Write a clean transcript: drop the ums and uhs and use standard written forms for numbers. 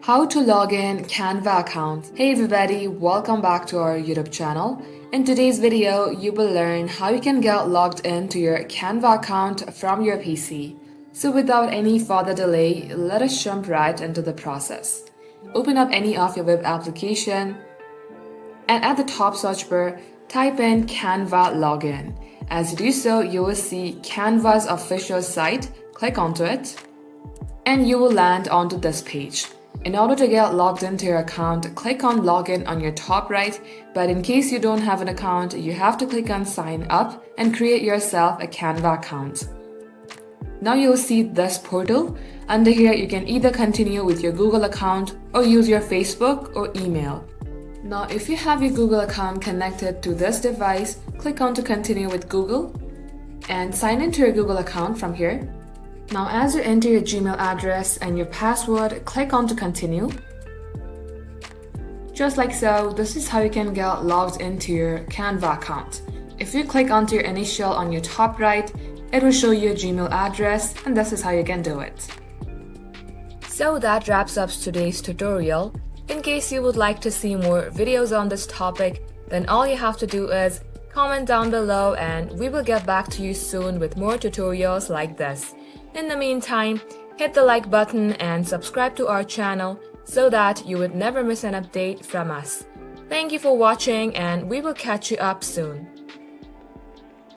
How to log in Canva account. Hey everybody, welcome back to our YouTube channel. In today's video, you will learn how you can get logged into your Canva account from your PC. So without any further delay, let us jump right into the process. Open up any of your web application and at the top search bar, type in Canva login. As you do so, you will see Canva's official site. Click onto it and you will land onto this page. In order to get logged into your account, click on Login on your top right, but in case you don't have an account, you have to click on Sign Up and create yourself a Canva account. Now you'll see this portal. Under here, you can either continue with your Google account or use your Facebook or email. Now, if you have your Google account connected to this device, click on to continue with Google and sign into your Google account from here. Now, as you enter your Gmail address and your password, click on to continue. Just like so, this is how you can get logged into your Canva account. If you click onto your initial on your top right, it will show you your Gmail address, and this is how you can do it. So that wraps up today's tutorial. In case you would like to see more videos on this topic, then all you have to do is comment down below and we will get back to you soon with more tutorials like this. In the meantime, hit the like button and subscribe to our channel so that you would never miss an update from us. Thank you for watching and we will catch you up soon.